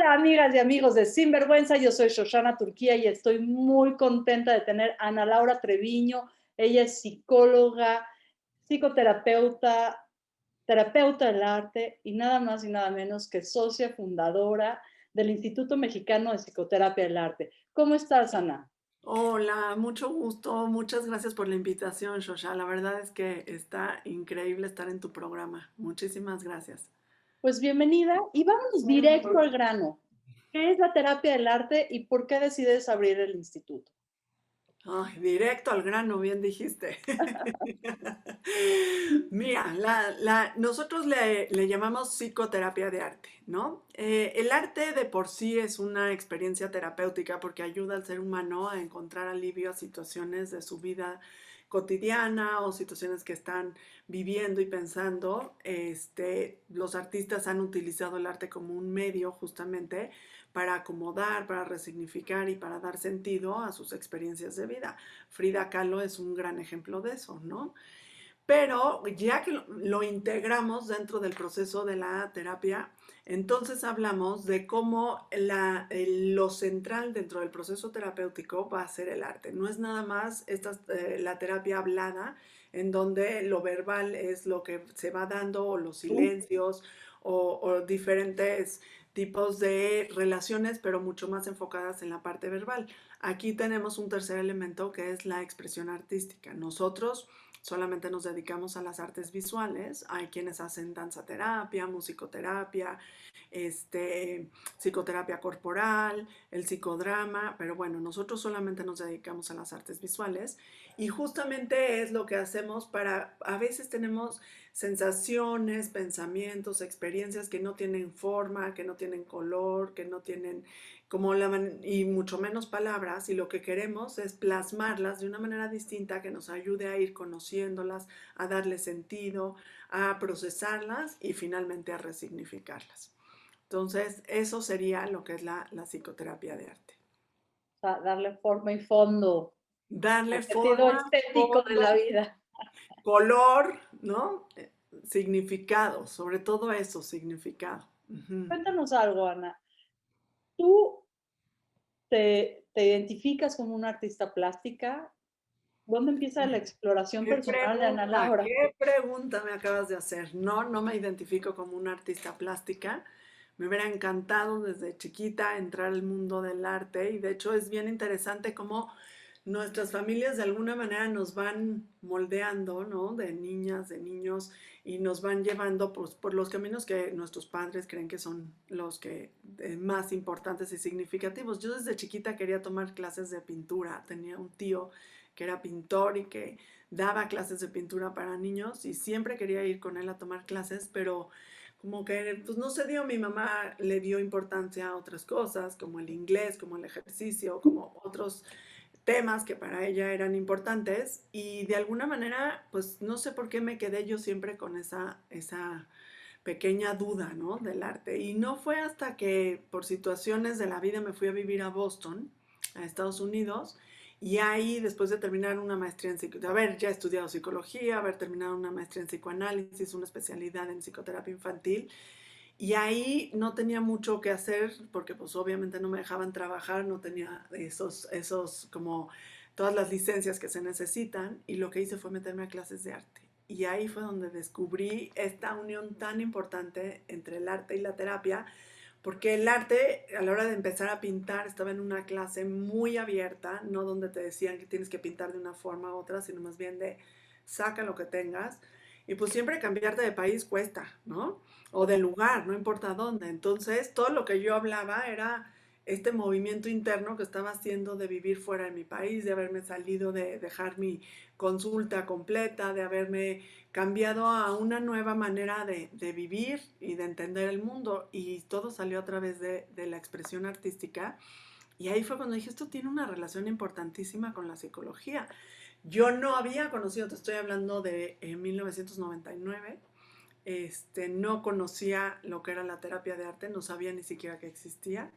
Hola amigas y amigos de Sinvergüenza, yo soy Shoshana Turquía y estoy muy contenta de tener a Ana Laura Treviño. Ella es psicóloga, psicoterapeuta, terapeuta del arte y nada más y nada menos que socia fundadora del Instituto Mexicano de Psicoterapia del Arte. ¿Cómo estás, Ana? Hola, mucho gusto. Muchas gracias por la invitación, Shosha. La verdad es que está increíble estar en tu programa. Muchísimas gracias. Pues bienvenida y vámonos directo al grano. ¿Qué es la terapia del arte y por qué decides abrir el instituto? Ay, directo al grano, bien dijiste. Mira, nosotros le llamamos psicoterapia de arte, ¿no? El arte de por sí es una experiencia terapéutica porque ayuda al ser humano a encontrar alivio a situaciones de su vida cotidiana o situaciones que están viviendo y pensando. Los artistas han utilizado el arte como un medio justamente para acomodar, para resignificar y para dar sentido a sus experiencias de vida. Frida Kahlo es un gran ejemplo de eso, ¿no? Pero ya que lo integramos dentro del proceso de la terapia, entonces hablamos de cómo lo central dentro del proceso terapéutico va a ser el arte. No es nada más la terapia hablada, en donde lo verbal es lo que se va dando, o los silencios, o diferentes tipos de relaciones, pero mucho más enfocadas en la parte verbal. Aquí tenemos un tercer elemento que es la expresión artística. Nosotros solamente nos dedicamos a las artes visuales. Hay quienes hacen danzaterapia, musicoterapia, psicoterapia corporal, el psicodrama, pero bueno, nosotros solamente nos dedicamos a las artes visuales y justamente es lo que hacemos a veces tenemos sensaciones, pensamientos, experiencias que no tienen forma, que no tienen color, que no tienen y mucho menos palabras, y lo que queremos es plasmarlas de una manera distinta que nos ayude a ir conociéndolas, a darle sentido, a procesarlas y finalmente a resignificarlas. Entonces, eso sería lo que es la psicoterapia de arte. O sea, darle forma y fondo Darle al sentido forma, estético de la fondo, vida. color, ¿no? Significado, sobre todo eso, significado. Ujú. Cuéntanos algo, Ana. ¿Tú te identificas como una artista plástica? ¿Dónde empieza la exploración personal de Ana Laura? Qué pregunta me acabas de hacer. No, no me identifico como una artista plástica. Me hubiera encantado desde chiquita entrar al mundo del arte y de hecho es bien interesante cómo nuestras familias de alguna manera nos van moldeando, ¿no? De niñas, de niños y nos van llevando pues, por los caminos que nuestros padres creen que son los que más importantes y significativos. Yo desde chiquita quería tomar clases de pintura. Tenía un tío que era pintor y que daba clases de pintura para niños y siempre quería ir con él a tomar clases, pero como que pues no se dio, mi mamá le dio importancia a otras cosas, como el inglés, como el ejercicio, como otros temas que para ella eran importantes y de alguna manera, pues no sé por qué me quedé yo siempre con esa pequeña duda, ¿no? Del arte. Y no fue hasta que por situaciones de la vida me fui a vivir a Boston, a Estados Unidos, y ahí, después de terminar una maestría en psicología, haber ya estudiado psicología, haber terminado una maestría en psicoanálisis, una especialidad en psicoterapia infantil, y ahí no tenía mucho que hacer porque pues obviamente no me dejaban trabajar, no tenía esos como todas las licencias que se necesitan y lo que hice fue meterme a clases de arte. Y ahí fue donde descubrí esta unión tan importante entre el arte y la terapia, porque el arte a la hora de empezar a pintar estaba en una clase muy abierta, no donde te decían que tienes que pintar de una forma u otra, sino más bien de saca lo que tengas. Y pues siempre cambiarte de país cuesta, ¿no? O de lugar, no importa dónde. Entonces, todo lo que yo hablaba era este movimiento interno que estaba haciendo de vivir fuera de mi país, de haberme salido, de dejar mi consulta completa, de haberme cambiado a una nueva manera de vivir y de entender el mundo. Y todo salió a través de la expresión artística. Y ahí fue cuando dije, esto tiene una relación importantísima con la psicología. Yo no había conocido, te estoy hablando de 1999, no conocía lo que era la terapia de arte, no sabía ni siquiera que existía,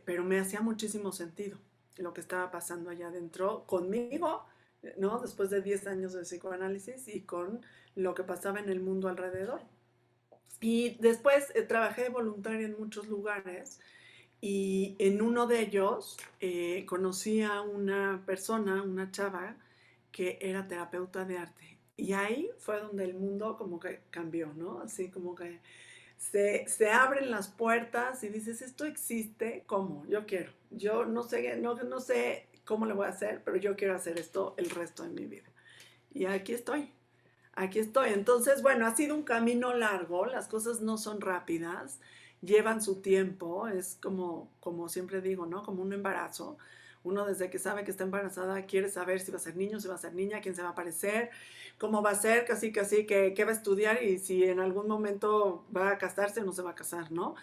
pero me hacía muchísimo sentido lo que estaba pasando allá adentro conmigo, ¿no? Después de 10 años de psicoanálisis y con lo que pasaba en el mundo alrededor. Y después trabajé de voluntaria en muchos lugares y en uno de ellos conocí a una persona, una chava, que era terapeuta de arte. Y ahí fue donde el mundo como que cambió, ¿no? Así como que se abren las puertas y dices, esto existe, ¿cómo? Yo quiero. Yo no sé cómo lo voy a hacer, pero yo quiero hacer esto el resto de mi vida. Y aquí estoy. Aquí estoy. Entonces, bueno, ha sido un camino largo, las cosas no son rápidas, llevan su tiempo, es como siempre digo, ¿no? Como un embarazo. Uno desde que sabe que está embarazada quiere saber si va a ser niño, si va a ser niña, quién se va a parecer, cómo va a ser, casi casi, qué va a estudiar y si en algún momento va a casarse o no se va a casar, ¿no?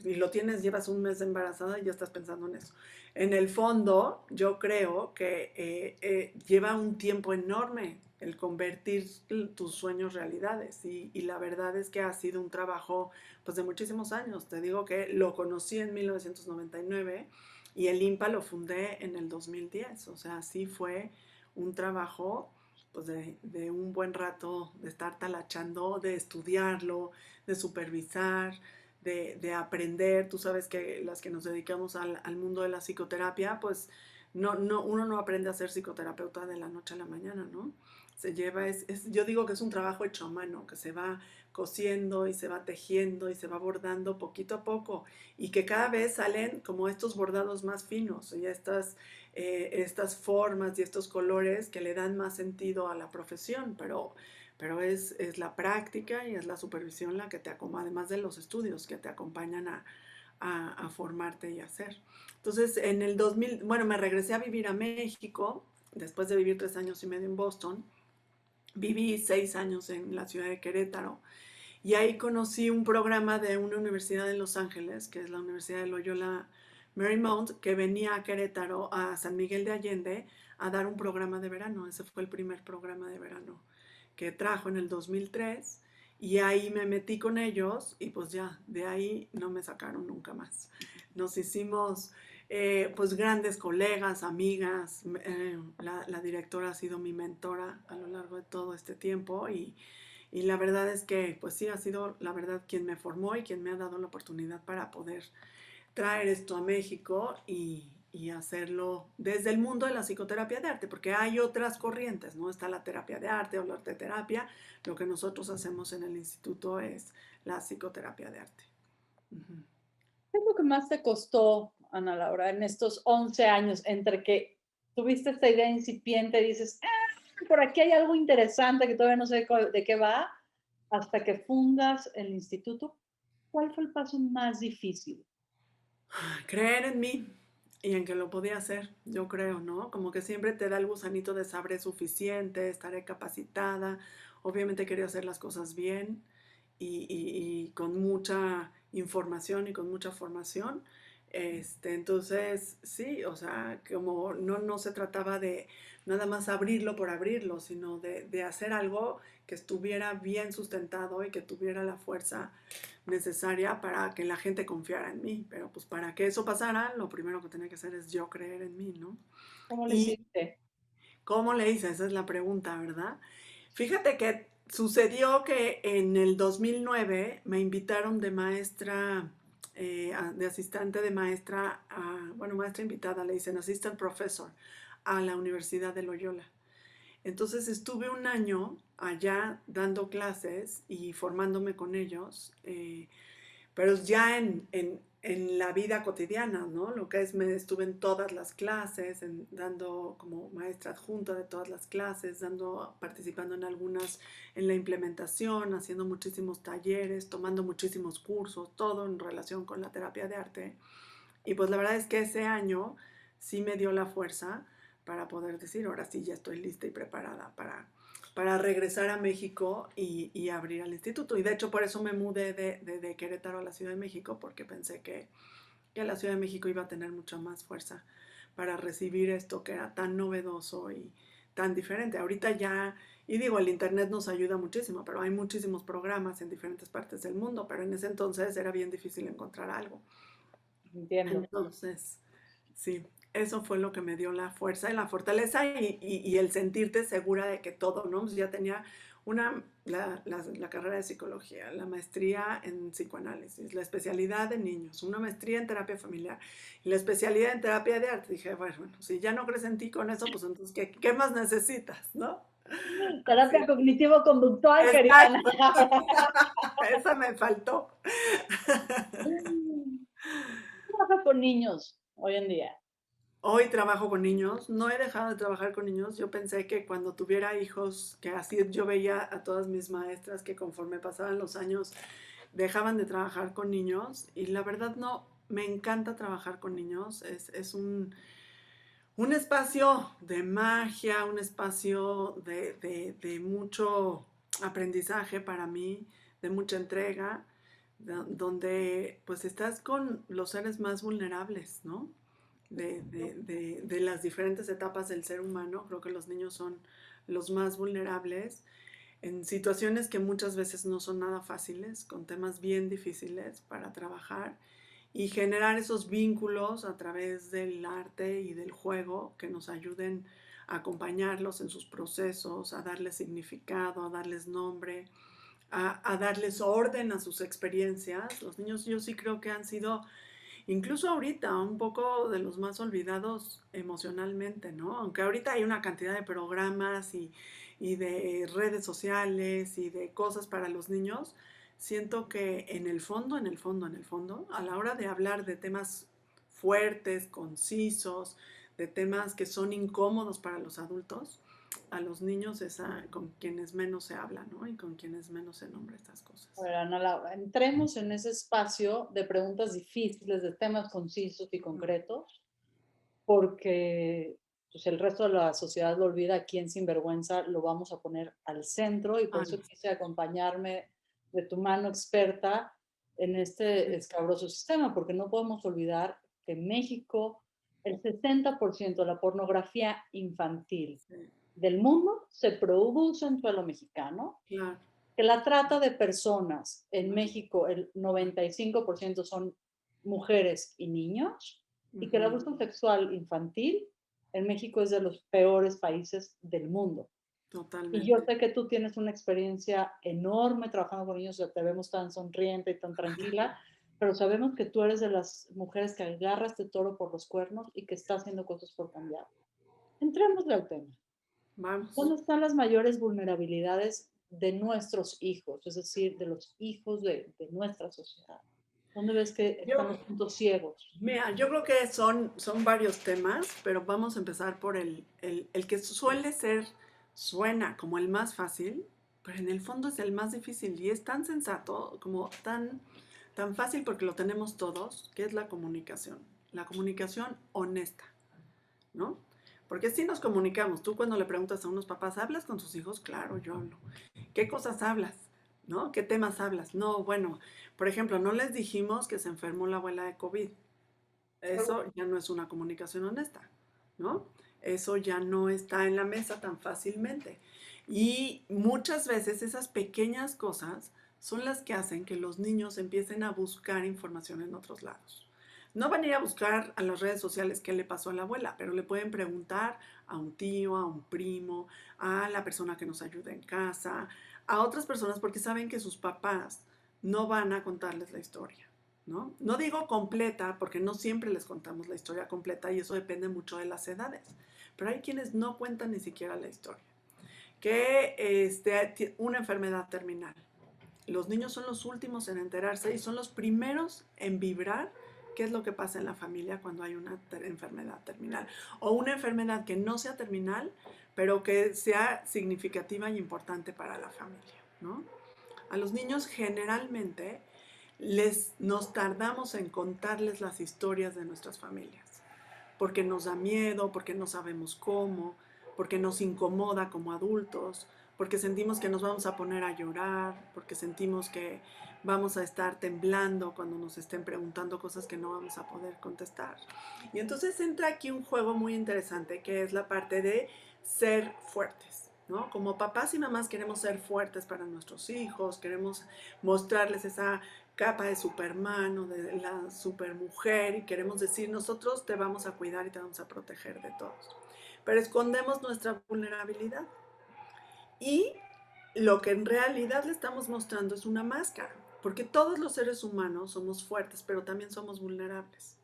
Y lo tienes, llevas un mes embarazada y ya estás pensando en eso. En el fondo, yo creo que lleva un tiempo enorme el convertir tus sueños realidades y la verdad es que ha sido un trabajo pues de muchísimos años. Te digo que lo conocí en 1999 y el IMPA lo fundé en el 2010. O sea, sí fue un trabajo pues de un buen rato de estar talachando, de estudiarlo, de supervisar, de aprender. Tú sabes que las que nos dedicamos al mundo de la psicoterapia, pues uno no aprende a ser psicoterapeuta de la noche a la mañana, ¿no? Se lleva, yo digo que es un trabajo hecho a mano, que se va cosiendo y se va tejiendo y se va bordando poquito a poco y que cada vez salen como estos bordados más finos y estas formas y estos colores que le dan más sentido a la profesión, pero es la práctica y es la supervisión la que te acompaña, además de los estudios que te acompañan a formarte y a hacer. Entonces, en el 2000, bueno, me regresé a vivir a México, después de vivir 3 años y medio en Boston. Viví 6 años en la ciudad de Querétaro y ahí conocí un programa de una universidad en Los Ángeles, que es la Universidad de Loyola Marymount, que venía a Querétaro, a San Miguel de Allende, a dar un programa de verano. Ese fue el primer programa de verano que trajo en el 2003 y ahí me metí con ellos y pues ya, de ahí no me sacaron nunca más. Nos hicimos pues grandes colegas, amigas, la directora ha sido mi mentora a lo largo de todo este tiempo y la verdad es que, pues sí, ha sido la verdad quien me formó y quien me ha dado la oportunidad para poder traer esto a México y hacerlo desde el mundo de la psicoterapia de arte, porque hay otras corrientes, ¿no? Está la terapia de arte o la arte terapia. Lo que nosotros hacemos en el instituto es la psicoterapia de arte. Uh-huh. ¿Qué es lo que más te costó, Ana Laura, en estos 11 años entre que tuviste esta idea incipiente y dices, por aquí hay algo interesante que todavía no sé de qué va, hasta que fundas el instituto? ¿Cuál fue el paso más difícil? Creer en mí y en que lo podía hacer, yo creo, ¿no? Como que siempre te da el gusanito de sabré suficiente, estaré capacitada. Obviamente quería hacer las cosas bien y con mucha información y con mucha formación. Entonces, sí, o sea, como no se trataba de nada más abrirlo por abrirlo, sino de hacer algo que estuviera bien sustentado y que tuviera la fuerza necesaria para que la gente confiara en mí. Pero pues para que eso pasara, lo primero que tenía que hacer es yo creer en mí, ¿no? ¿Cómo le ¿Y hiciste? cómo le hice? Esa es la pregunta, ¿verdad? Fíjate que sucedió que en el 2009 me invitaron de maestra, de asistente de maestra, bueno, maestra invitada, le dicen assistant professor, a la Universidad de Loyola. Entonces estuve un año allá dando clases y formándome con ellos, pero ya en la vida cotidiana, ¿no? Lo que es, me estuve en todas las clases, dando como maestra adjunta de todas las clases, participando en algunas, en la implementación, haciendo muchísimos talleres, tomando muchísimos cursos, todo en relación con la terapia de arte. Y pues la verdad es que ese año sí me dio la fuerza para poder decir, ahora sí ya estoy lista y preparada para regresar a México y abrir el instituto. Y de hecho por eso me mudé de Querétaro a la Ciudad de México, porque pensé que la Ciudad de México iba a tener mucha más fuerza para recibir esto que era tan novedoso y tan diferente. Ahorita ya, y digo, el Internet nos ayuda muchísimo, pero hay muchísimos programas en diferentes partes del mundo, pero en ese entonces era bien difícil encontrar algo. Entiendo. Entonces, sí, eso fue lo que me dio la fuerza y la fortaleza y el sentirte segura de que todo, ¿no? Pues ya tenía la carrera de psicología, la maestría en psicoanálisis, la especialidad en niños, una maestría en terapia familiar y la especialidad en terapia de arte. Dije, bueno, si ya no crees en ti con eso, pues entonces, ¿qué más necesitas, no? Así, Terapia cognitivo-conductual, querida Ana. exacto. Esa me faltó. Trabaja con niños hoy en día. Hoy trabajo con niños, no he dejado de trabajar con niños. Yo pensé que cuando tuviera hijos, que así yo veía a todas mis maestras que conforme pasaban los años dejaban de trabajar con niños y la verdad no, me encanta trabajar con niños. Es un espacio de magia, un espacio de mucho aprendizaje para mí, de mucha entrega, donde pues estás con los seres más vulnerables, ¿no? De las diferentes etapas del ser humano. Creo que los niños son los más vulnerables en situaciones que muchas veces no son nada fáciles, con temas bien difíciles para trabajar y generar esos vínculos a través del arte y del juego que nos ayuden a acompañarlos en sus procesos, a darles significado, a darles nombre, a darles orden a sus experiencias. Los niños yo sí creo que han sido incluso ahorita, un poco de los más olvidados emocionalmente, ¿no? Aunque ahorita hay una cantidad de programas y de redes sociales y de cosas para los niños, siento que en el fondo, en el fondo, en el fondo, a la hora de hablar de temas fuertes, concisos, de temas que son incómodos para los adultos, a los niños es con quienes menos se habla, ¿no? Y con quienes menos se nombra estas A cosas. ver, Ana Laura, entremos en ese espacio de preguntas difíciles, de temas concisos y concretos, porque pues, el resto de la sociedad lo olvida. Aquí en Sinvergüenza lo vamos a poner al centro y por Ay, eso quise acompañarme de tu mano experta en este sí, escabroso sistema, porque no podemos olvidar que en México el 60% de la pornografía infantil sí, del mundo se produce en suelo mexicano, claro. que la trata de personas en ¿No? México, el 95% son mujeres y niños, y que el Ujú, abuso sexual infantil en México es de los peores países del mundo. Y yo totalmente. sé que tú tienes una experiencia enorme trabajando con niños, te vemos tan sonriente y tan tranquila, pero sabemos que tú eres de las mujeres que agarra este toro por los cuernos y que está haciendo cosas por cambiar. Entremos al tema. Vamos. ¿Dónde están las mayores vulnerabilidades de nuestros hijos, es decir, de los hijos de nuestra sociedad? ¿Dónde ves que están Yo, los puntos ciegos? mira, yo creo que son varios temas, pero vamos a empezar por el que suele ser, suena como el más fácil, pero en el fondo es el más difícil y es tan sensato, como tan fácil porque lo tenemos todos, que es la comunicación honesta, ¿no? Porque si nos comunicamos, tú cuando le preguntas a unos papás, ¿hablas con tus hijos? Claro, yo hablo. ¿Qué cosas hablas? ¿No? ¿Qué temas hablas? No, bueno, por ejemplo, no les dijimos que se enfermó la abuela de COVID. Eso ya no es una comunicación honesta, ¿no? Eso ya no está en la mesa tan fácilmente. Y muchas veces esas pequeñas cosas son las que hacen que los niños empiecen a buscar información en otros lados. No van a ir a buscar a las redes sociales qué le pasó a la abuela, pero le pueden preguntar a un tío, a un primo, a la persona que nos ayuda en casa, a otras personas porque saben que sus papás no van a contarles la historia. ¿No? No digo completa, porque no siempre les contamos la historia completa y eso depende mucho de las edades, pero hay quienes no cuentan ni siquiera la historia. Que una enfermedad terminal. Los niños son los últimos en enterarse y son los primeros en vibrar qué es lo que pasa en la familia cuando hay una enfermedad terminal. O una enfermedad que no sea terminal, pero que sea significativa y importante para la familia, ¿no? A los niños generalmente nos tardamos en contarles las historias de nuestras familias, porque nos da miedo, porque no sabemos cómo, porque nos incomoda como adultos, porque sentimos que nos vamos a poner a llorar, porque sentimos que vamos a estar temblando cuando nos estén preguntando cosas que no vamos a poder contestar. Y entonces entra aquí un juego muy interesante que es la parte de ser fuertes. ¿No? Como papás y mamás queremos ser fuertes para nuestros hijos, queremos mostrarles esa capa de Superman o de la supermujer y queremos decir nosotros te vamos a cuidar y te vamos a proteger de todos. Pero escondemos nuestra vulnerabilidad y lo que en realidad le estamos mostrando es una máscara, porque todos los seres humanos somos fuertes, pero también somos vulnerables.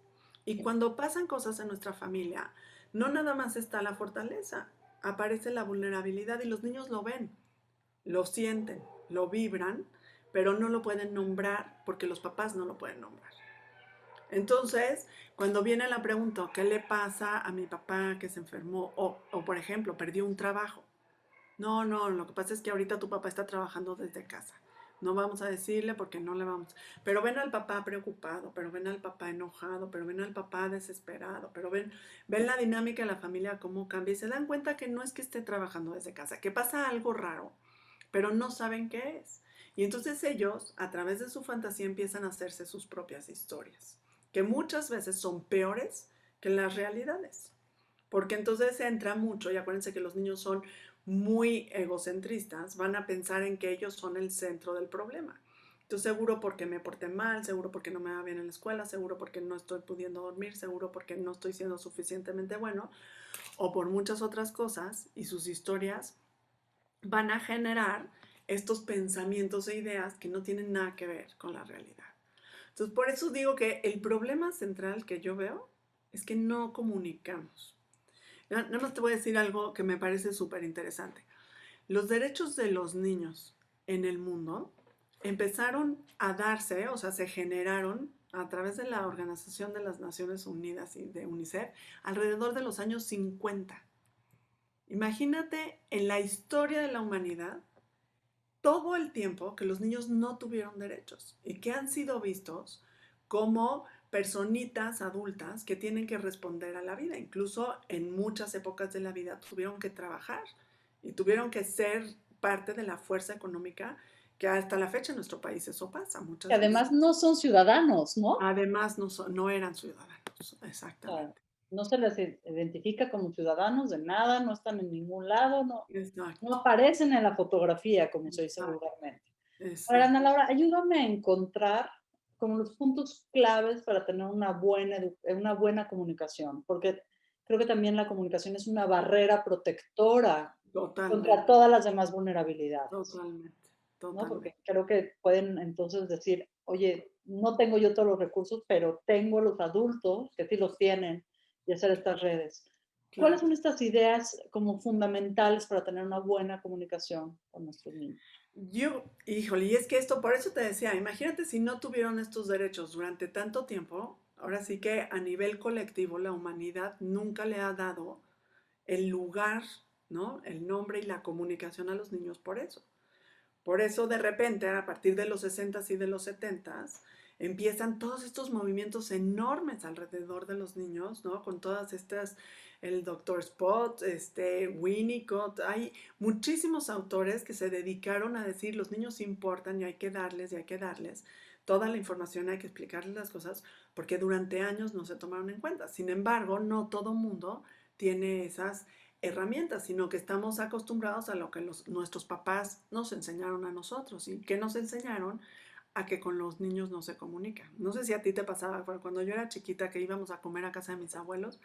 Y cuando pasan cosas en nuestra familia, no nada más está la fortaleza, aparece la vulnerabilidad y los niños lo ven, lo sienten, lo vibran, pero no lo pueden nombrar porque los papás no lo pueden nombrar. Entonces, cuando viene la pregunta, ¿qué le pasa a mi papá que se enfermó? O por ejemplo, perdió un trabajo. No, no, lo que pasa es que ahorita tu papá está trabajando desde casa. No vamos a decirle porque no le vamos. Pero ven al papá preocupado, pero ven al papá enojado, pero ven al papá desesperado, pero ven la dinámica de la familia cómo cambia y se dan cuenta que no es que esté trabajando desde casa, que pasa algo raro, pero no saben qué es. Y entonces ellos, a través de su fantasía, empiezan a hacerse sus propias historias, que muchas veces son peores que las realidades. Porque entonces entra mucho, y acuérdense que los niños son muy egocentristas, van a pensar en que ellos son el centro del problema. Entonces seguro porque me porté mal, seguro porque no me va bien en la escuela, seguro porque no estoy pudiendo dormir, seguro porque no estoy siendo suficientemente bueno, o por muchas otras cosas, y sus historias van a generar estos pensamientos e ideas que no tienen nada que ver con la realidad. Entonces, por eso digo que el problema central que yo veo es que no comunicamos. Nada más te voy a decir algo que me parece súper interesante. Los derechos de los niños en el mundo empezaron a darse, o sea, se generaron a través de la Organización de las Naciones Unidas y de UNICEF alrededor de los años 50. Imagínate en la historia de la humanidad todo el tiempo que los niños no tuvieron derechos y que han sido vistos como personitas adultas que tienen que responder a la vida. Incluso en muchas épocas de la vida tuvieron que trabajar y tuvieron que ser parte de la fuerza económica que hasta la fecha en nuestro país eso pasa Que muchas veces. además no son ciudadanos, ¿no? Además no eran ciudadanos, O sea, exactamente. no se les identifica como ciudadanos de nada, no están en ningún lado, no Exacto, aparecen en la fotografía, como se dice exacto, vulgarmente. A ver, Ana exacto. Laura, ayúdame a encontrar como los puntos claves para tener una buena comunicación, porque creo que también la comunicación es una barrera protectora contra Totalmente, todas las demás vulnerabilidades, totalmente, ¿no? totalmente. Porque creo que pueden entonces decir, oye, no tengo yo todos los recursos, pero tengo los adultos que sí los tienen y hacer estas redes. ¿Cuáles Claro. son estas ideas como fundamentales para tener una buena comunicación con nuestros niños? Híjole, y es que esto, por eso te decía, imagínate si no tuvieron estos derechos durante tanto tiempo, ahora sí que a nivel colectivo la humanidad nunca le ha dado el lugar, ¿no? El nombre y la comunicación a los niños por eso. Por eso de repente, a partir de los 60s y de los 70s, empiezan todos estos movimientos enormes alrededor de los niños, ¿no? Con todas estas, el Dr. Spot, Winnicott, hay muchísimos autores que se dedicaron a decir los niños importan y hay que darles toda la información, hay que explicarles las cosas, porque durante años no se tomaron en cuenta. Sin embargo, no todo mundo tiene esas herramientas, sino que estamos acostumbrados a lo que nuestros papás nos enseñaron a nosotros y que nos enseñaron a que con los niños no se comunica. No sé si a ti te pasaba, pero cuando yo era chiquita que íbamos a comer a casa de mis abuelos,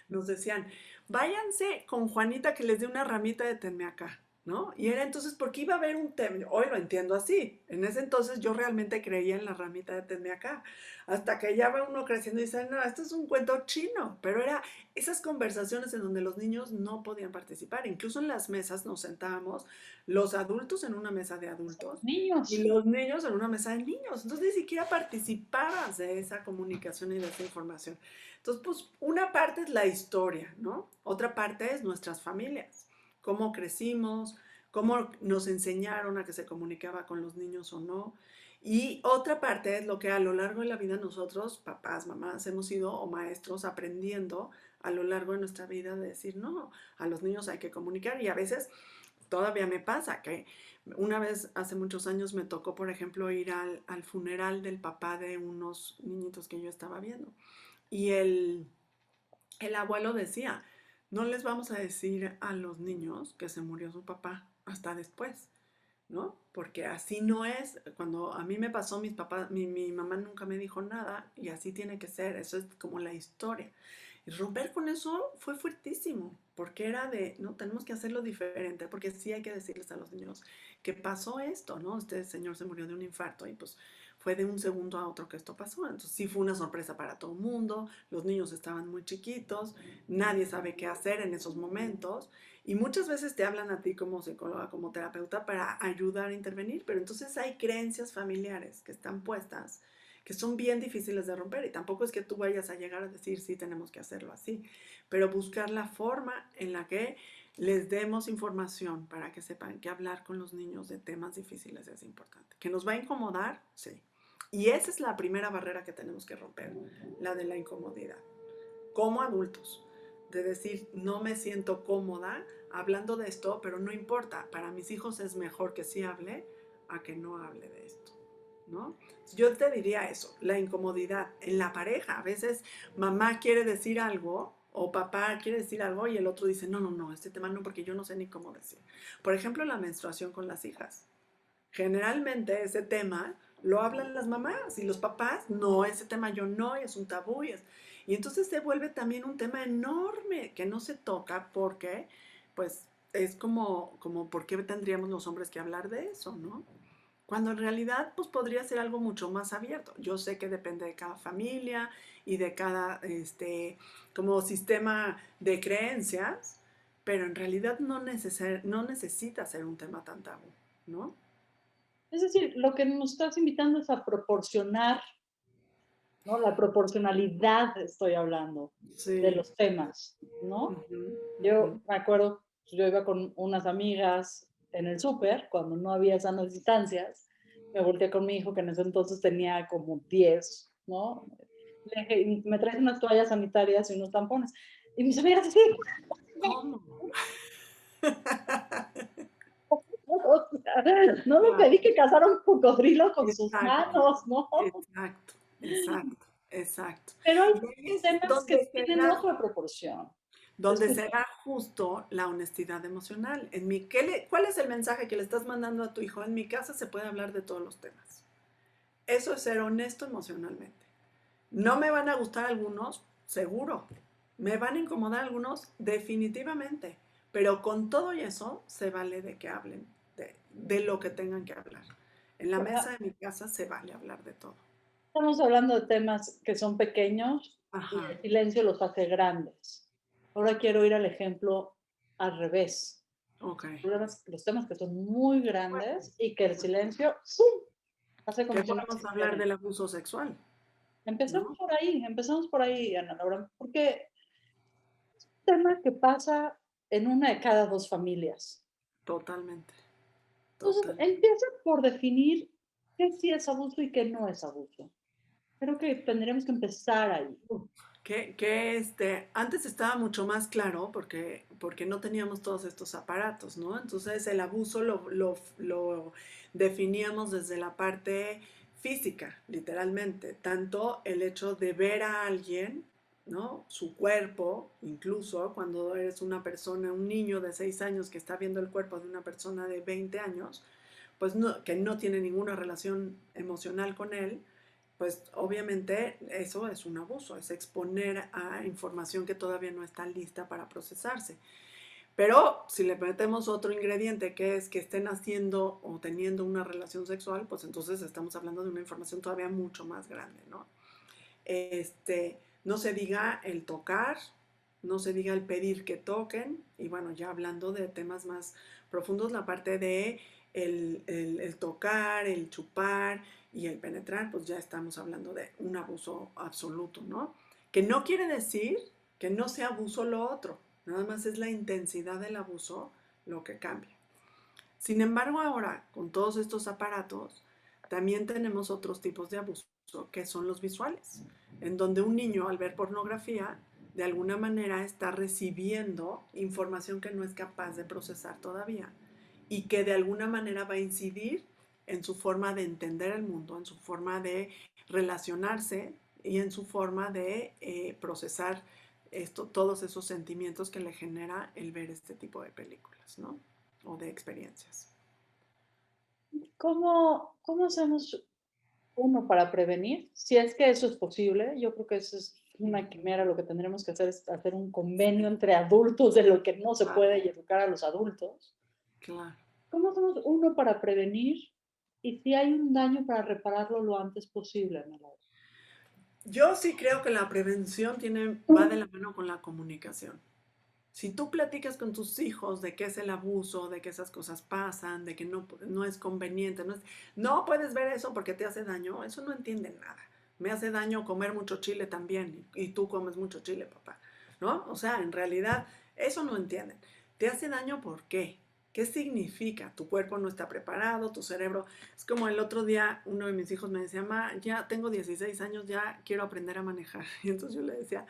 nos decían, váyanse con Juanita que les dé una ramita de tenme acá, ¿no? Y era entonces porque iba a haber un tema, hoy lo entiendo así, en ese entonces yo realmente creía en la ramita de tenme acá, hasta que ya va uno creciendo y dice, no, esto es un cuento chino, pero era esas conversaciones en donde los niños no podían participar, incluso en las mesas nos sentábamos, los adultos en una mesa de adultos y Niños. los niños en una mesa de niños. Entonces ni siquiera participabas de esa comunicación y de esa información. Entonces, pues una parte es la historia, ¿no? Otra parte es nuestras familias, cómo crecimos, cómo nos enseñaron a que se comunicaba con los niños o no. Y otra parte es lo que a lo largo de la vida nosotros, papás, mamás, hemos ido o maestros aprendiendo a lo largo de nuestra vida de decir, no, a los niños hay que comunicar y a veces todavía me pasa que una vez hace muchos años me tocó, por ejemplo, ir al funeral del papá de unos niñitos que yo estaba viendo. Y el abuelo decía, no les vamos a decir a los niños que se murió su papá hasta después, ¿no? Porque así no es. Cuando a mí me pasó, mis papás, mi mamá nunca me dijo nada y así tiene que ser. Eso es como la historia. Y romper con eso fue fuertísimo, porque era de, no, tenemos que hacerlo diferente, porque sí hay que decirles a los niños que pasó esto, ¿no? Este señor se murió de un infarto y pues fue de un segundo a otro que esto pasó. Entonces sí fue una sorpresa para todo el mundo, los niños estaban muy chiquitos, nadie sabe qué hacer en esos momentos y muchas veces te hablan a ti como psicóloga, como terapeuta para ayudar a intervenir, pero entonces hay creencias familiares que están puestas que son bien difíciles de romper y tampoco es que tú vayas a llegar a decir sí tenemos que hacerlo así, pero buscar la forma en la que les demos información para que sepan que hablar con los niños de temas difíciles es importante. ¿Que nos va a incomodar? Sí. Y esa es la primera barrera que tenemos que romper, la de la incomodidad. Como adultos, de decir, no me siento cómoda hablando de esto, pero no importa, para mis hijos es mejor que sí hable a que no hable de esto, ¿no? Yo te diría eso, la incomodidad en la pareja. A veces mamá quiere decir algo o papá quiere decir algo y el otro dice, no, no, no, este tema no, porque yo no sé ni cómo decir. Por ejemplo, la menstruación con las hijas. Generalmente ese tema lo hablan las mamás y los papás, no, ese tema yo no, y es un tabú. Y entonces se vuelve también un tema enorme que no se toca porque, pues, es como, ¿por qué tendríamos los hombres que hablar de eso, no? Cuando en realidad, pues, podría ser algo mucho más abierto. Yo sé que depende de cada familia y de cada, como sistema de creencias, pero en realidad no necesita ser un tema tan tabú, ¿no? Es decir, lo que nos estás invitando es a proporcionar, ¿no? La proporcionalidad estoy hablando de Sí. los temas, ¿no? Ujú, ujú. Yo me acuerdo, yo iba con unas amigas en el súper, cuando no había sanas distancias, me volteé con mi hijo, que en ese entonces tenía como 10, ¿no? Le dije: "¿Me traes unas toallas sanitarias y unos tampones?". Y mis amigas así, ¿Cómo? o sea, no le Claro. pedí que cazara un cocodrilo con sus Exacto, manos, ¿no? exacto, exacto, exacto. Pero hay Y ahí es temas que tienen otra proporción. Te donde escucho. se da justo la honestidad emocional. ¿Cuál es el mensaje que le estás mandando a tu hijo? En mi casa se puede hablar de todos los temas. Eso es ser honesto emocionalmente. No me van a gustar algunos, seguro. Me van a incomodar algunos, definitivamente. Pero con todo y eso, se vale de que hablen de lo que tengan que hablar. En la mesa de mi casa se vale hablar de todo. Estamos hablando de temas que son pequeños y Ajá, el silencio los hace grandes. Ahora quiero ir al ejemplo al revés. ok. Los temas que son muy Bueno, grandes y que el silencio ¡pum!, hace que como si no podemos hablar existieran. del abuso sexual, ¿no? Empecemos por ahí, Ana Laura, porque es un tema que pasa en una de cada dos familias. Totalmente, Entonces, totalmente. empieza por definir qué sí es abuso y qué no es abuso. Creo que tendríamos que empezar ahí. Antes estaba mucho más claro porque no teníamos todos estos aparatos, ¿no? Entonces el abuso lo definíamos desde la parte física, literalmente. Tanto el hecho de ver a alguien, ¿no? Su cuerpo, incluso cuando eres una persona, un niño de 6 años que está viendo el cuerpo de una persona de 20 años, pues no, que no tiene ninguna relación emocional con él, pues obviamente eso es un abuso, es exponer a información que todavía no está lista para procesarse. Pero si le metemos otro ingrediente que es que estén haciendo o teniendo una relación sexual, pues entonces estamos hablando de una información todavía mucho más grande, ¿no? No se diga el tocar, no se diga el pedir que toquen, y bueno, ya hablando de temas más profundos, la parte de el tocar, el chupar y el penetrar, pues ya estamos hablando de un abuso absoluto, ¿no? Que no quiere decir que no sea abuso lo otro, nada más es la intensidad del abuso lo que cambia. Sin embargo, ahora, con todos estos aparatos, también tenemos otros tipos de abuso, que son los visuales, en donde un niño al ver pornografía, de alguna manera está recibiendo información que no es capaz de procesar todavía y que de alguna manera va a incidir en su forma de entender el mundo, en su forma de relacionarse y en su forma de procesar todos esos sentimientos que le genera el ver este tipo de películas, ¿no? O de experiencias. ¿Cómo hacemos? Uno, para prevenir, si es que eso es posible, yo creo que eso es una quimera, lo que tendremos que hacer es hacer un convenio entre adultos de lo que no se Claro, puede y educar a los adultos. claro. ¿Cómo hacemos uno para prevenir? Y si hay un daño para repararlo lo antes posible, Ana Laura. Yo sí creo que la prevención va de la mano con la comunicación. Si tú platicas con tus hijos de qué es el abuso, de que esas cosas pasan, de que no es conveniente, no puedes ver eso porque te hace daño, eso no entienden nada. Me hace daño comer mucho chile también y tú comes mucho chile, papá, ¿no? O sea, en realidad eso no entienden. ¿Te hace daño por qué? ¿Qué significa? Tu cuerpo no está preparado, tu cerebro. Es como el otro día uno de mis hijos me decía, ma, ya tengo 16 años, ya quiero aprender a manejar. Y entonces yo le decía,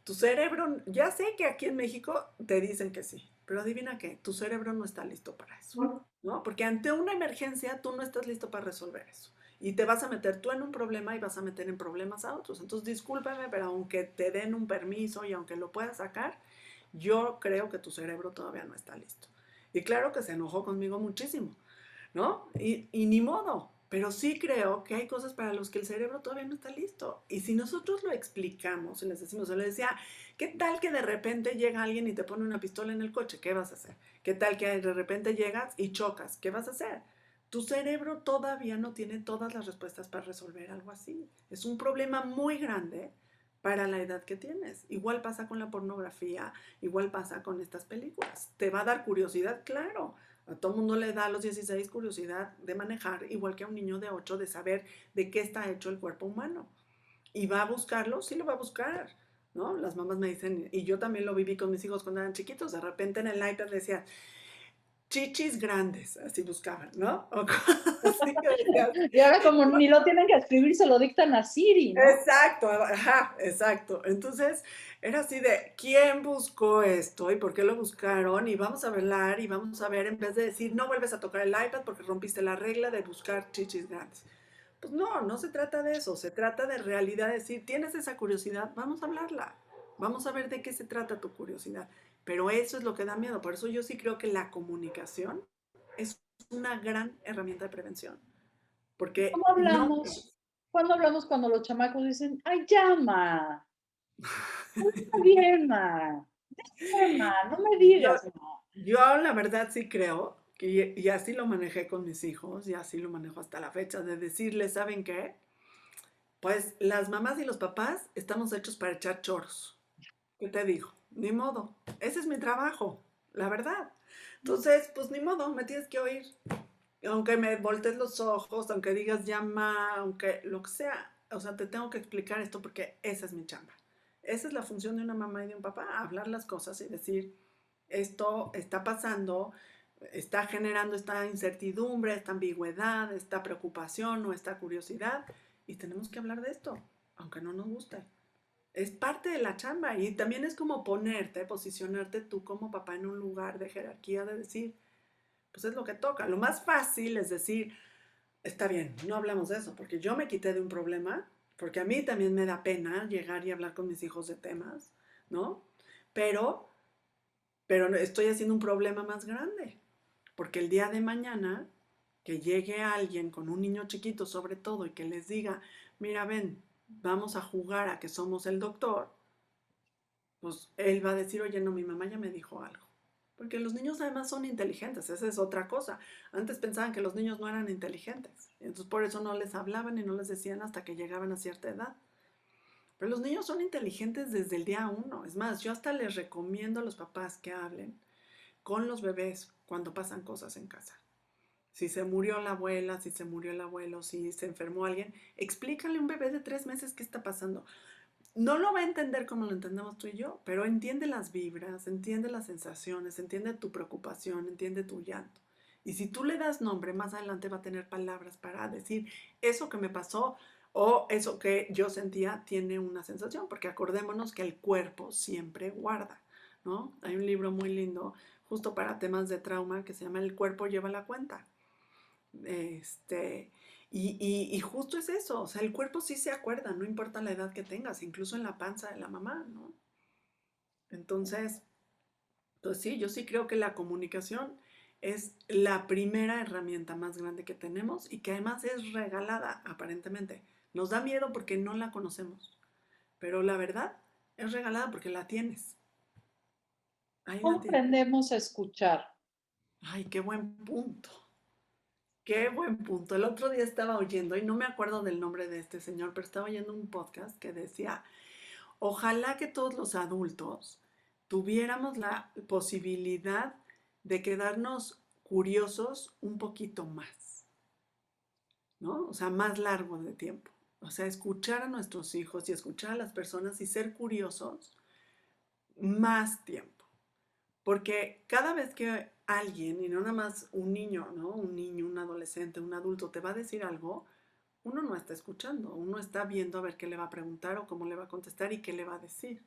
tu cerebro, ya sé que aquí en México te dicen que sí, pero adivina qué, tu cerebro no está listo para eso, ¿no? Porque ante una emergencia tú no estás listo para resolver eso. Y te vas a meter tú en un problema y vas a meter en problemas a otros. Entonces, discúlpame, pero aunque te den un permiso y aunque lo puedas sacar, yo creo que tu cerebro todavía no está listo. Y claro que se enojó conmigo muchísimo, ¿no? Y ni modo, pero sí creo que hay cosas para las que el cerebro todavía no está listo. Y si nosotros lo explicamos y les decimos, yo le decía, ¿qué tal que de repente llega alguien y te pone una pistola en el coche? ¿Qué vas a hacer? ¿Qué tal que de repente llegas y chocas? ¿Qué vas a hacer? Tu cerebro todavía no tiene todas las respuestas para resolver algo así. Es un problema muy grande para la edad que tienes. Igual pasa con la pornografía, igual pasa con estas películas. ¿Te va a dar curiosidad? Claro. A todo mundo le da a los 16 curiosidad de manejar, igual que a un niño de 8 de saber de qué está hecho el cuerpo humano. ¿Y va a buscarlo? Sí lo va a buscar, ¿no? Las mamás me dicen, y yo también lo viví con mis hijos cuando eran chiquitos, de repente en el iPad decía, chichis grandes, así buscaban, ¿no? O cosas así que decías, Y ahora como ni lo tienen que escribir, se lo dictan a Siri, ¿no? exacto, ajá, exacto. Entonces, era así de, ¿quién buscó esto y por qué lo buscaron? Y vamos a hablar y vamos a ver, en vez de decir, no vuelves a tocar el iPad porque rompiste la regla de buscar chichis grandes. Pues no, no se trata de eso, se trata de realidad, decir, tienes esa curiosidad, vamos a hablarla, vamos a ver de qué se trata tu curiosidad. Pero eso es lo que da miedo, por eso yo sí creo que la comunicación es una gran herramienta de prevención, porque ¿Cómo no, hablamos? ¿Cuándo hablamos cuando los chamacos dicen, ay, llama? Está bien, ma. Ma, no me yo, digas, ma. yo la verdad sí creo, que, y así lo manejé con mis hijos, y así lo manejo hasta la fecha, de decirles, ¿saben qué? Pues las mamás y los papás estamos hechos para echar choros. ¿Qué te digo? Ni modo. Ese es mi trabajo, la verdad. Entonces, pues ni modo, me tienes que oír. Aunque me voltees los ojos, aunque digas llama, aunque lo que sea. O sea, te tengo que explicar esto porque esa es mi chamba. Esa es la función de una mamá y de un papá, hablar las cosas y decir, esto está pasando, está generando esta incertidumbre, esta ambigüedad, esta preocupación o esta curiosidad y tenemos que hablar de esto, aunque no nos guste. Es parte de la chamba y también es como ponerte, posicionarte tú como papá en un lugar de jerarquía de decir, pues es lo que toca. Lo más fácil es decir, está bien, no hablamos de eso, porque yo me quité de un problema, porque a mí también me da pena llegar y hablar con mis hijos de temas, ¿no? Pero, pero estoy haciendo un problema más grande, porque el día de mañana que llegue alguien con un niño chiquito sobre todo y que les diga, mira, ven, vamos a jugar a que somos el doctor, pues él va a decir, oye, no, mi mamá ya me dijo algo. Porque los niños además son inteligentes, esa es otra cosa. Antes pensaban que los niños no eran inteligentes, entonces por eso no les hablaban y no les decían hasta que llegaban a cierta edad. Pero los niños son inteligentes desde el día uno. Es más, yo hasta les recomiendo a los papás que hablen con los bebés cuando pasan cosas en casa. Si se murió la abuela, si se murió el abuelo, si se enfermó alguien, explícale a un bebé de 3 meses qué está pasando. No lo va a entender como lo entendemos tú y yo, pero entiende las vibras, entiende las sensaciones, entiende tu preocupación, entiende tu llanto. Y si tú le das nombre, más adelante va a tener palabras para decir eso que me pasó o eso que yo sentía tiene una sensación, porque acordémonos que el cuerpo siempre guarda, ¿no? Hay un libro muy lindo justo para temas de trauma que se llama El cuerpo lleva la cuenta. Este, y justo es eso, o sea, el cuerpo sí se acuerda, no importa la edad que tengas, incluso en la panza de la mamá, ¿no? Entonces, pues sí, yo sí creo que la comunicación es la primera herramienta más grande que tenemos y que además es regalada aparentemente. Nos da miedo porque no la conocemos, pero la verdad es regalada porque la tienes. Ahí la ¿Cómo tienes. aprendemos a escuchar? Ay, qué buen punto. Qué buen punto. El otro día estaba oyendo, y no me acuerdo del nombre de este señor, pero estaba oyendo un podcast que decía, ojalá que todos los adultos tuviéramos la posibilidad de quedarnos curiosos un poquito más, ¿no? O sea, más largo de tiempo. O sea, escuchar a nuestros hijos y escuchar a las personas y ser curiosos más tiempo. Porque cada vez que alguien, y no nada más un niño, ¿no? Un niño, un adolescente, un adulto te va a decir algo, uno no está escuchando, uno está viendo a ver qué le va a preguntar o cómo le va a contestar y qué le va a decir.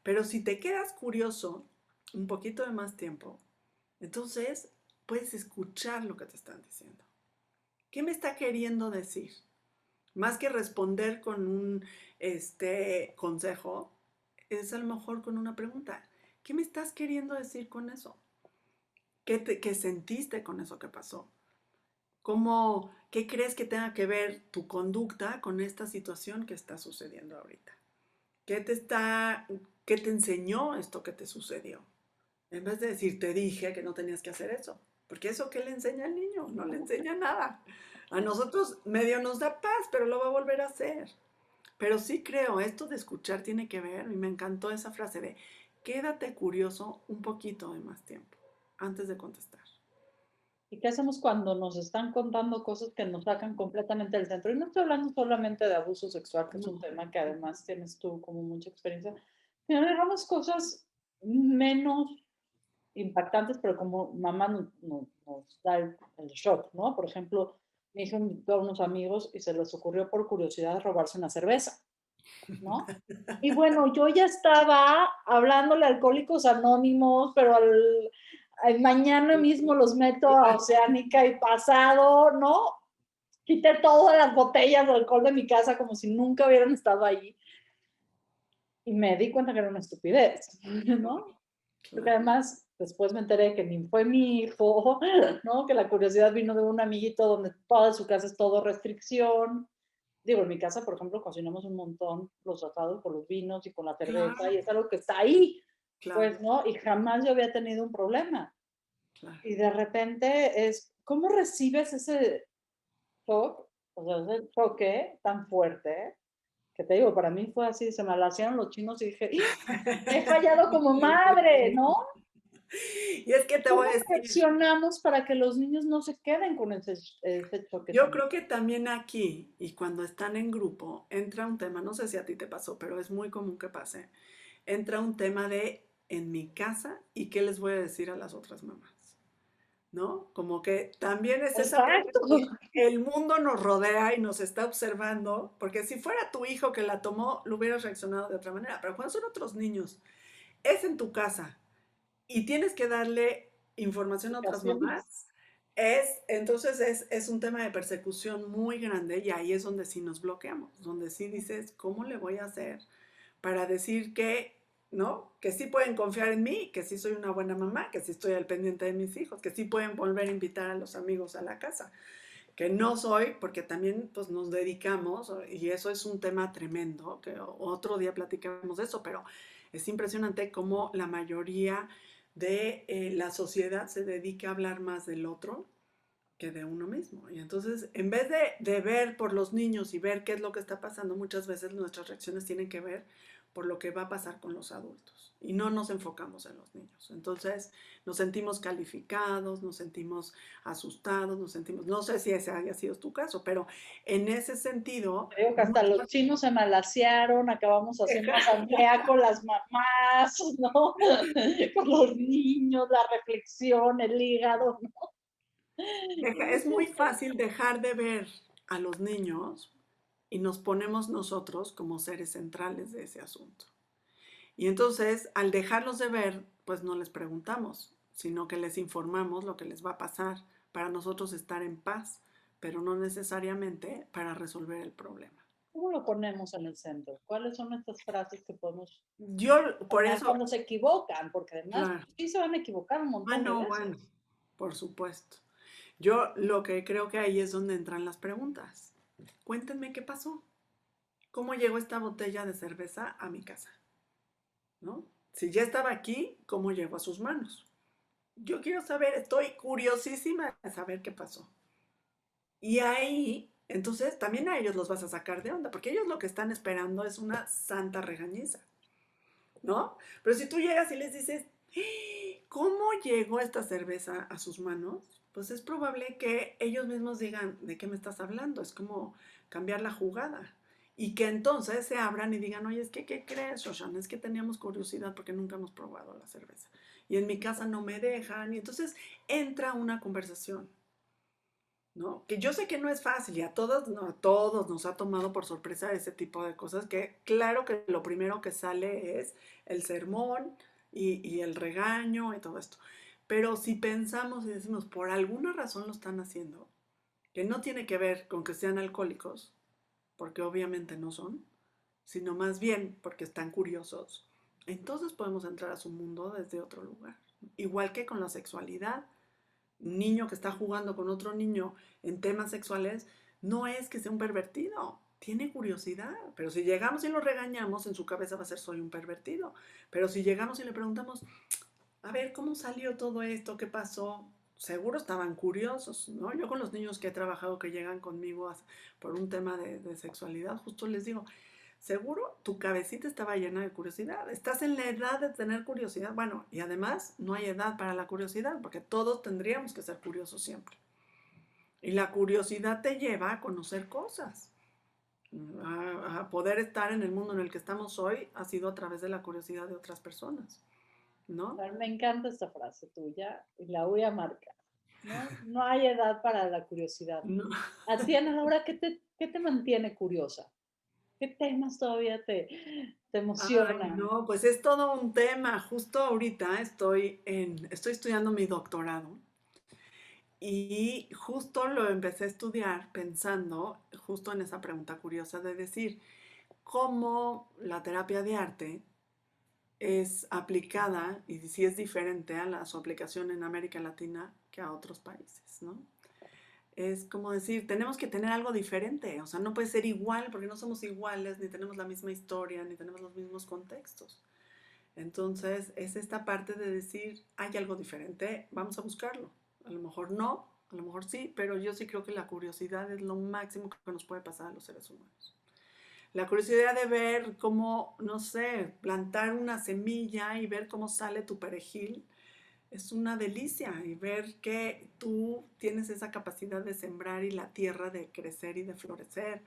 Pero si te quedas curioso un poquito de más tiempo, entonces puedes escuchar lo que te están diciendo. ¿Qué me está queriendo decir? Más que responder con un consejo, es a lo mejor con una pregunta. ¿Qué me estás queriendo decir con eso? ¿Qué sentiste con eso que pasó? ¿Qué crees que tenga que ver tu conducta con esta situación que está sucediendo ahorita? ¿Qué te está, qué te enseñó esto que te sucedió? En vez de decir, te dije que no tenías que hacer eso. Porque eso, ¿qué le enseña al niño? No le enseña nada. A nosotros medio nos da paz, pero lo va a volver a hacer. Pero sí creo, esto de escuchar tiene que ver, y me encantó esa frase de, quédate curioso un poquito de más tiempo antes de contestar. ¿Y qué hacemos cuando nos están contando cosas que nos sacan completamente del centro? Y no estoy hablando solamente de abuso sexual, que es un No. tema que además tienes tú como mucha experiencia, sino dejamos cosas menos impactantes, pero como mamá nos da el shock, ¿no? Por ejemplo, mi hijo invitó a unos amigos y se les ocurrió por curiosidad robarse una cerveza, ¿no? Y bueno, yo ya estaba hablándole a Alcohólicos Anónimos, pero mañana mismo los meto a Oceánica y pasado, ¿no? Quité todas las botellas de alcohol de mi casa como si nunca hubieran estado ahí. Y me di cuenta que era una estupidez, ¿no? Porque Claro, además después me enteré que ni fue mi hijo, ¿no? Que la curiosidad vino de un amiguito donde toda su casa es todo restricción. Digo, en mi casa, por ejemplo, cocinamos un montón los asados con los vinos y con la cerveza claro, y es algo que está ahí, claro, pues, ¿no? Y jamás yo había tenido un problema. claro. Y de repente es, ¿cómo recibes ese shock? O sea, ese choque tan fuerte que te digo, para mí fue así, se me alaciaron los chinos y dije, he fallado como madre, ¿no? Y es que te ¿Cómo voy a decir, reaccionamos para que los niños no se queden con ese choque yo tan... creo que también aquí y cuando están en grupo entra un tema, no sé si a ti te pasó, pero es muy común que pase, entra un tema de en mi casa y qué les voy a decir a las otras mamás, ¿no? Como que también es esa parte Exacto. de el mundo nos rodea y nos está observando, porque si fuera tu hijo que la tomó, lo hubieras reaccionado de otra manera, pero cuando son otros niños, es en tu casa y tienes que darle información a otras Explicaciones. mamás, entonces es un tema de persecución muy grande y ahí es donde sí nos bloqueamos, donde sí dices, ¿cómo le voy a hacer para decir que, ¿no? Que sí pueden confiar en mí, que sí soy una buena mamá, que sí estoy al pendiente de mis hijos, que sí pueden volver a invitar a los amigos a la casa, que no soy, porque también pues nos dedicamos, y eso es un tema tremendo, que otro día platicamos de eso, pero es impresionante cómo la mayoría de la sociedad se dedica a hablar más del otro que de uno mismo. Y entonces, en vez de ver por los niños y ver qué es lo que está pasando, muchas veces nuestras reacciones tienen que ver por lo que va a pasar con los adultos. Y no nos enfocamos en los niños. Entonces, nos sentimos calificados, nos sentimos asustados, nos sentimos, no sé si ese haya sido tu caso, pero en ese sentido, Creo que hasta los muchas... chinos se malaciaron, acabamos haciendo asamblea con las mamás, ¿no? Con los niños, la reflexión, el hígado, ¿no? Es muy fácil dejar de ver a los niños y nos ponemos nosotros como seres centrales de ese asunto. Y entonces, al dejarlos de ver, pues no les preguntamos, sino que les informamos lo que les va a pasar para nosotros estar en paz, pero no necesariamente para resolver el problema. ¿Cómo lo ponemos en el centro? ¿Cuáles son estas frases que podemos Yo, por poner eso, cuando se equivocan? Porque además claro, sí se van a equivocar un montón de bueno, veces. bueno. por supuesto. Yo lo que creo que ahí es donde entran las preguntas. Cuéntenme qué pasó. ¿Cómo llegó esta botella de cerveza a mi casa? ¿No? Si ya estaba aquí, ¿cómo llegó a sus manos? Yo quiero saber, estoy curiosísima de saber qué pasó. Y ahí, entonces, también a ellos los vas a sacar de onda, porque ellos lo que están esperando es una santa regañiza, ¿no? Pero si tú llegas y les dices, ¿cómo llegó esta cerveza a sus manos? Pues es probable que ellos mismos digan, ¿de qué me estás hablando? Es como cambiar la jugada. Y que entonces se abran y digan, oye, es que, ¿qué crees, Shoshan? Es que teníamos curiosidad porque nunca hemos probado la cerveza. Y en mi casa no me dejan. Y entonces entra una conversación, ¿no? Que yo sé que no es fácil y a todos, no, a todos nos ha tomado por sorpresa ese tipo de cosas, que claro que lo primero que sale es el sermón y el regaño y todo esto. Pero si pensamos y decimos, por alguna razón lo están haciendo, que no tiene que ver con que sean alcohólicos, porque obviamente no son, sino más bien porque están curiosos, entonces podemos entrar a su mundo desde otro lugar. Igual que con la sexualidad, un niño que está jugando con otro niño en temas sexuales, no es que sea un pervertido, tiene curiosidad. Pero si llegamos y lo regañamos, en su cabeza va a ser soy un pervertido. Pero si llegamos y le preguntamos, a ver, ¿cómo salió todo esto? ¿Qué pasó? Seguro estaban curiosos, ¿no? Yo con los niños que he trabajado que llegan conmigo por un tema de sexualidad, justo les digo, seguro tu cabecita estaba llena de curiosidad. Estás en la edad de tener curiosidad. Bueno, y además no hay edad para la curiosidad, porque todos tendríamos que ser curiosos siempre. Y la curiosidad te lleva a conocer cosas. A poder estar en el mundo en el que estamos hoy ha sido a través de la curiosidad de otras personas, ¿no? Me encanta esta frase tuya y la voy a marcar, ¿no? No hay edad para la curiosidad. No. A ti, Ana Laura, qué te mantiene curiosa? ¿Qué temas todavía te Ay, emocionan? no, pues es todo un tema. Justo ahorita estoy estudiando mi doctorado y justo lo empecé a estudiar pensando justo en esa pregunta curiosa de decir cómo la terapia de arte es aplicada y si es diferente su aplicación en América Latina que a otros países, ¿no? Es como decir, tenemos que tener algo diferente, o sea, no puede ser igual porque no somos iguales, ni tenemos la misma historia, ni tenemos los mismos contextos. Entonces, es esta parte de decir, hay algo diferente, vamos a buscarlo. A lo mejor no, a lo mejor sí, pero yo sí creo que la curiosidad es lo máximo que nos puede pasar a los seres humanos. La curiosidad de ver cómo, no sé, plantar una semilla y ver cómo sale tu perejil es una delicia y ver que tú tienes esa capacidad de sembrar y la tierra de crecer y de florecer,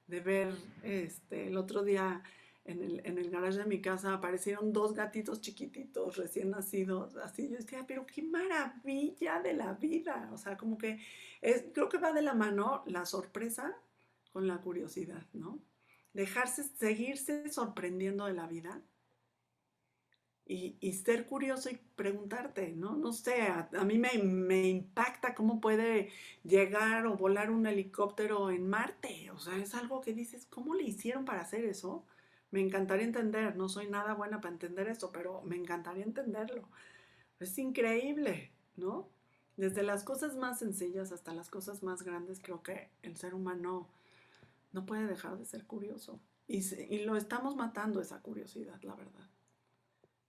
de ver, el otro día en el garage de mi casa aparecieron dos gatitos chiquititos recién nacidos, así yo decía, pero qué maravilla de la vida, o sea, como que creo que va de la mano la sorpresa con la curiosidad, ¿no? Dejarse, seguirse sorprendiendo de la vida y ser curioso y preguntarte, ¿no? No sé, a mí me impacta cómo puede llegar o volar un helicóptero en Marte. O sea, es algo que dices, ¿cómo le hicieron para hacer eso? Me encantaría entender, no soy nada buena para entender eso, pero me encantaría entenderlo. Es increíble, ¿no? Desde las cosas más sencillas hasta las cosas más grandes, creo que el ser humano no puede dejar de ser curioso. Y lo estamos matando esa curiosidad, la verdad.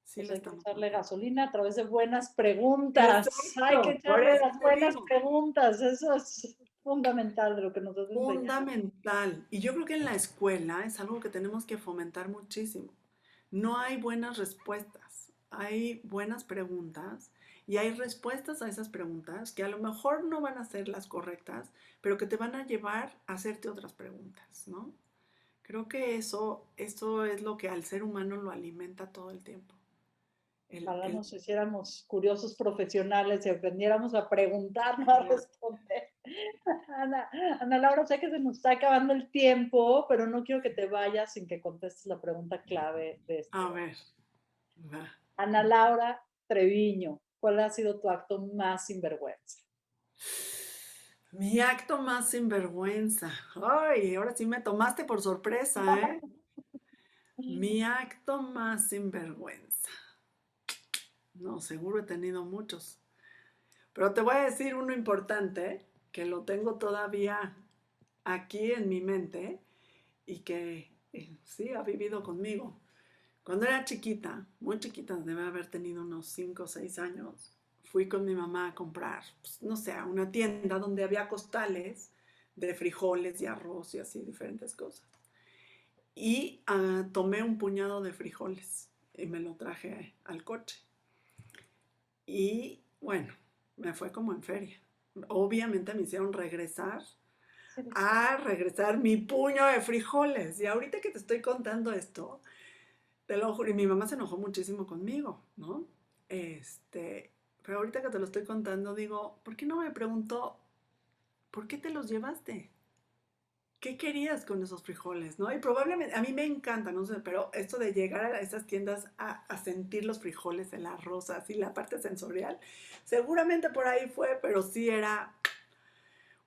Sí Pues la hay que estamos echarle matando. gasolina a través de buenas preguntas. Hay que Exacto, por echarle eso las te buenas digo, preguntas. Eso es fundamental de lo que nos has enseñado. fundamental. Y yo creo que en la escuela es algo que tenemos que fomentar muchísimo. No hay buenas respuestas, hay buenas preguntas y hay respuestas a esas preguntas que a lo mejor no van a ser las correctas, pero que te van a llevar a hacerte otras preguntas, ¿no? Creo que eso es lo que al ser humano lo alimenta todo el tiempo. El, Ojalá el, nos hiciéramos curiosos profesionales y aprendiéramos a preguntar, no a responder. Ana, Ana Laura, sé que se nos está acabando el tiempo, pero no quiero que te vayas sin que contestes la pregunta clave de este a hoy. ver, va. Ana Laura Treviño, ¿cuál ha sido tu acto más sinvergüenza? Mi acto más sinvergüenza. Ay, ahora sí me tomaste por sorpresa, ¿eh? Mi acto más sinvergüenza. No, seguro he tenido muchos. Pero te voy a decir uno importante, que lo tengo todavía aquí en mi mente y que sí ha vivido conmigo. Cuando era chiquita, muy chiquita, debe haber tenido unos 5 o 6 años, fui con mi mamá a comprar, pues, no sé, a una tienda donde había costales de frijoles y arroz y así diferentes cosas. Y tomé un puñado de frijoles y me lo traje al coche. Y bueno, me fue como en feria. Obviamente me hicieron regresar a regresar mi puño de frijoles. Y ahorita que te estoy contando esto, te lo juro, y mi mamá se enojó muchísimo conmigo, ¿no? Pero ahorita que te lo estoy contando, digo, ¿por qué no me preguntó, ¿por qué te los llevaste? ¿Qué querías con esos frijoles, no? Y probablemente, a mí me encanta, no sé, pero esto de llegar a esas tiendas a sentir los frijoles, el arroz, así la parte sensorial, seguramente por ahí fue, pero sí era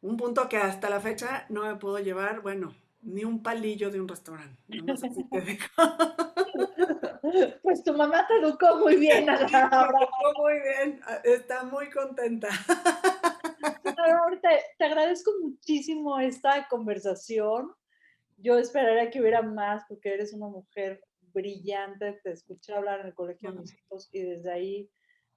un punto que hasta la fecha no me puedo llevar, bueno, ni un palillo de un restaurante, no sé si te digo. Pues tu mamá te educó muy bien, Sí, Ana me Laura. tocó muy bien, está muy contenta. Ana Laura, te agradezco muchísimo esta conversación. Yo esperaría que hubiera más porque eres una mujer brillante. Te escuché hablar en el colegio de mis hijos y desde ahí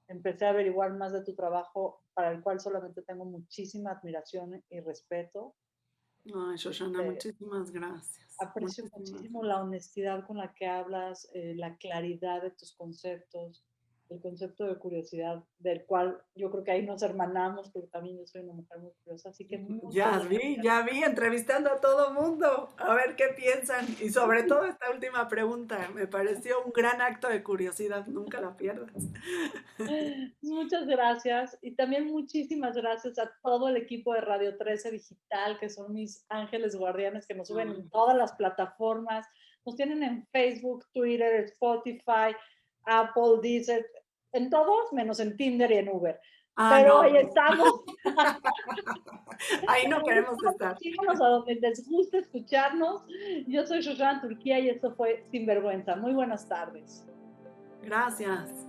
empecé a averiguar más de tu trabajo, para el cual solamente tengo muchísima admiración y respeto. Ay, Shoshana, Te muchísimas gracias, aprecio muchísimas muchísimo la gracias. honestidad con la que hablas, la claridad de tus conceptos, el concepto de curiosidad, del cual yo creo que ahí nos hermanamos, porque también yo soy una mujer muy curiosa. Así que muchas gracias. Ya vi, entrevistando a todo mundo, a ver qué piensan. Y sobre todo esta última pregunta, me pareció un gran acto de curiosidad, nunca la pierdas. Muchas gracias y también muchísimas gracias a todo el equipo de Radio 13 Digital, que son mis ángeles guardianes que nos suben en todas las plataformas. Nos tienen en Facebook, Twitter, Spotify, Apple, Deezer, en todos, menos en Tinder y en Uber. Ah, Pero no, ahí estamos. ahí no Ahí queremos estamos. estar. Síganos a donde les guste escucharnos. Yo soy Shoshana Turquía y esto fue Sinvergüenza. Muy buenas tardes. Gracias.